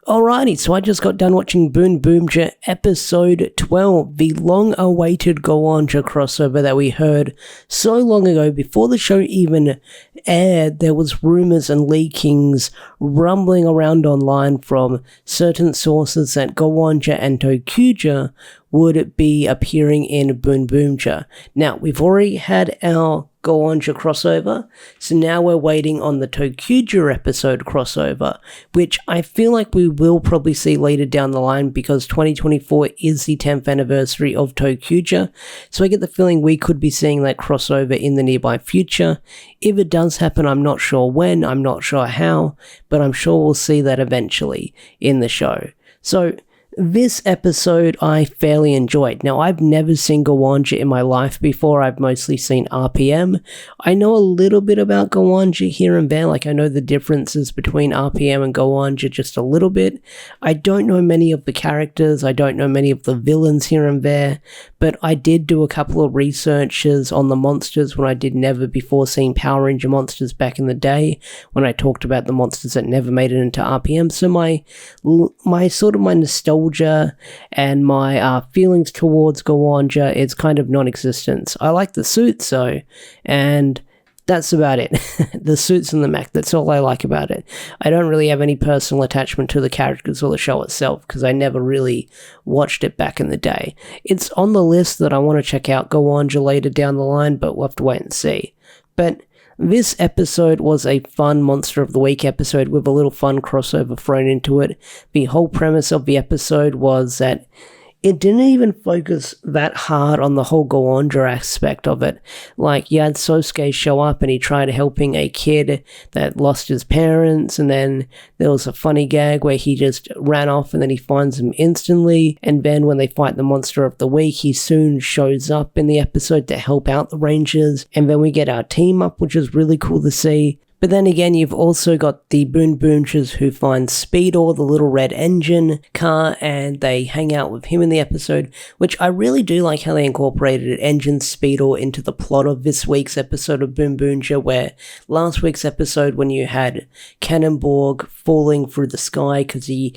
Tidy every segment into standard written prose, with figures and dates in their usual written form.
Alrighty, so I just got done watching Boom Boomja episode 12, the long-awaited Goanja crossover that we heard so long ago. Before the show even aired, there was rumors and leakings rumbling around online from certain sources that Goanja and ToQger would be appearing in Boom Boomja. Now, we've already had our Goanja crossover, so now we're waiting on the ToQger episode crossover, which I feel like we will probably see later down the line because 2024 is the 10th anniversary of ToQger, so I get the feeling we could be seeing that crossover in the nearby future. If it does happen, I'm not sure when, I'm not sure how, but I'm sure we'll see that eventually in the show. So, this episode I fairly enjoyed. Now, I've never seen Goanja in my life before. I've mostly seen RPM. I know a little bit about Goanja here and there. Like, I know the differences between RPM and Goanja just a little bit. I don't know many of the characters. I don't know many of the villains here and there. But I did do a couple of researches on the monsters when I did never before seen Power Ranger monsters back in the day, when I talked about the monsters that never made it into RPM. So my nostalgia and my feelings towards Goanja is kind of non-existent. I like the suits though, and that's about it. The suits and the mech, that's all I like about it. I don't really have any personal attachment to the characters or the show itself because I never really watched it back in the day. It's on the list that I want to check out Goanja later down the line, but we'll have to wait and see. But this episode was a fun Monster of the Week episode with a little fun crossover thrown into it. The whole premise of the episode was that it didn't even focus that hard on the whole Goanja aspect of it. Like, you had Sosuke show up and he tried helping a kid that lost his parents, and then there was a funny gag where he just ran off and then he finds them instantly, and then when they fight the Monster of the Week, he soon shows up in the episode to help out the Rangers, and then we get our team up, which is really cool to see. But then again, you've also got the Boom Boomchas who find Speedor, the little red engine car, and they hang out with him in the episode, which I really do like how they incorporated Engine Speedor into the plot of this week's episode of Boom Boomja, where last week's episode when you had Cannonborg falling through the sky because he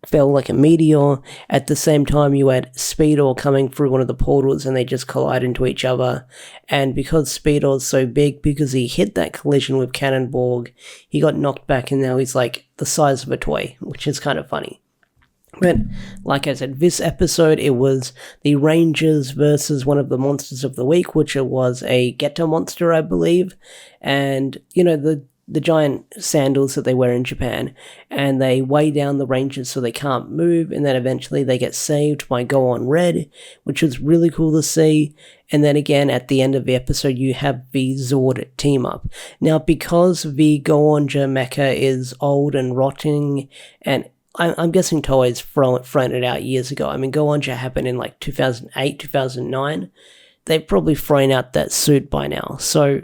fell like a meteor, at the same time you had Speedor coming through one of the portals and they just collide into each other, and because Speedor's so big, because he hit that collision with Cannonborg, he got knocked back and now he's like the size of a toy, which is kind of funny. But, like I said, this episode, it was the Rangers versus one of the Monsters of the Week, which it was a Ghetto monster, I believe, and, you know, the giant sandals that they wear in Japan, and they weigh down the Rangers so they can't move, and then eventually they get saved by Go-On Red, which was really cool to see. And then again, at the end of the episode, you have the Zord team up. Now, because the Goanja mecha is old and rotting, and I'm guessing Toei's thrown it out years ago. I mean, Goanja happened in like 2008, 2009. They've probably thrown out that suit by now. So,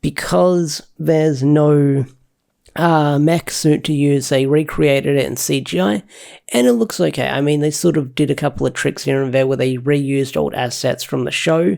because there's no mech suit to use, they recreated it in CGI, and it looks okay. I mean, they sort of did a couple of tricks here and there where they reused old assets from the show,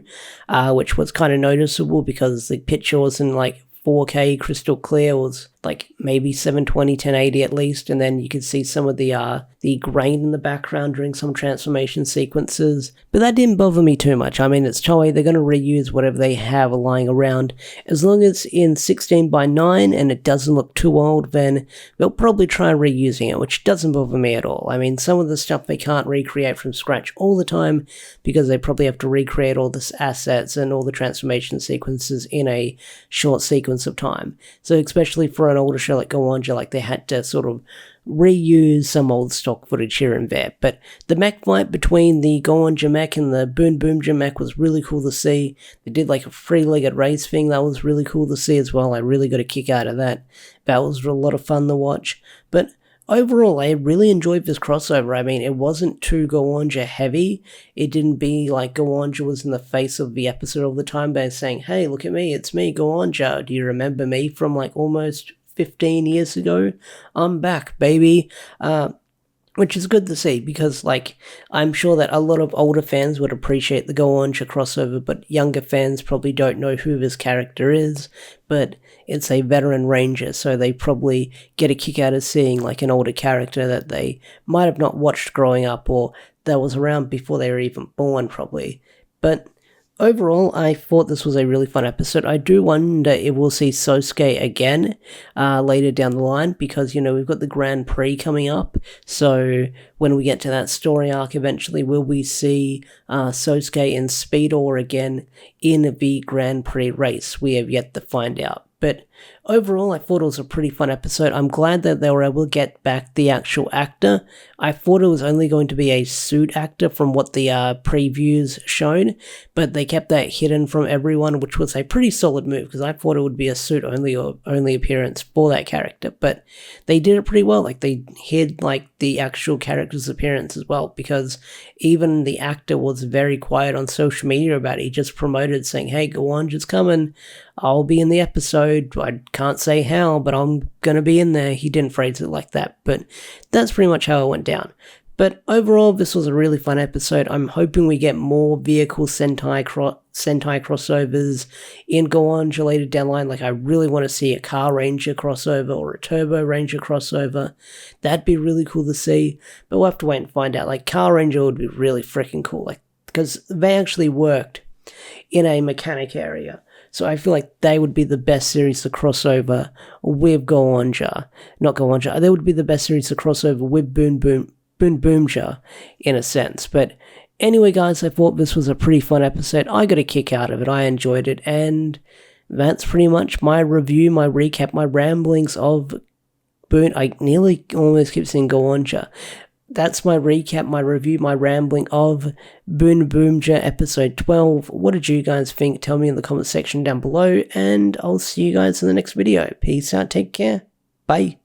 which was kind of noticeable because the picture wasn't like 4K crystal clear, it was like maybe 720, 1080 at least, and then you could see some of the grain in the background during some transformation sequences, but that didn't bother me too much. I mean, it's Toei, they're going to reuse whatever they have lying around. As long as it's in 16:9 and it doesn't look too old, then they'll probably try reusing it, which doesn't bother me at all. I mean, some of the stuff they can't recreate from scratch all the time, because they probably have to recreate all the assets and all the transformation sequences in a short sequence of time. So especially for an older show like Goanja, like they had to sort of reuse some old stock footage here and there. But the mech fight between the Goanja mech and the Boom Boomja mech was really cool to see. They did like a three-legged race thing, that was really cool to see as well. I really got a kick out of that. That was a lot of fun to watch. But overall, I really enjoyed this crossover. I mean, it wasn't too Goanja heavy. It didn't be like Goanja was in the face of the episode all the time by saying, hey, look at me, it's me, Goanja. Do you remember me from like almost 15 years ago? I'm back, baby. which is good to see because, like, I'm sure that a lot of older fans would appreciate the Go-Onja crossover, but younger fans probably don't know who this character is, but it's a veteran ranger, so they probably get a kick out of seeing, like, an older character that they might have not watched growing up or that was around before they were even born, probably. But overall, I thought this was a really fun episode. I do wonder if we'll see Sosuke again later down the line because, you know, we've got the Grand Prix coming up. So when we get to that story arc eventually, will we see Sosuke and Speedor again in the Grand Prix race? We have yet to find out. But overall, I thought it was a pretty fun episode. I'm glad that they were able to get back the actual actor. I thought it was only going to be a suit actor from what the previews showed, but they kept that hidden from everyone, which was a pretty solid move because I thought it would be a suit only or only appearance for that character. But they did it pretty well. Like, they hid like the actual character's appearance as well, because even the actor was very quiet on social media about it. He just promoted saying, "Hey, Go-Onja's coming. I'll be in the episode. I can't say how, but I'm gonna be in there." He didn't phrase it like that, but that's pretty much how it went down. But overall, this was a really fun episode. I'm hoping we get more vehicle Sentai crossovers in Go-Onja later down the line. Like, I really want to see a Car Ranger crossover or a Turbo Ranger crossover. That'd be really cool to see, but we'll have to wait and find out. Like, Car Ranger would be really freaking cool, like, because they actually worked in a mechanic area. So I feel like they would be the best series to cross over with Go-Onja. Not Go-Onja. They would be the best series to cross over with Boom-Boomja, in a sense. But anyway, guys, I thought this was a pretty fun episode. I got a kick out of it. I enjoyed it. And that's pretty much my review, my recap, my ramblings of I nearly almost keep saying Go-Onja. That's my recap, my review, my rambling of Boom-Boomja episode 12. What did you guys think? Tell me in the comment section down below, and I'll see you guys in the next video. Peace out, take care, bye.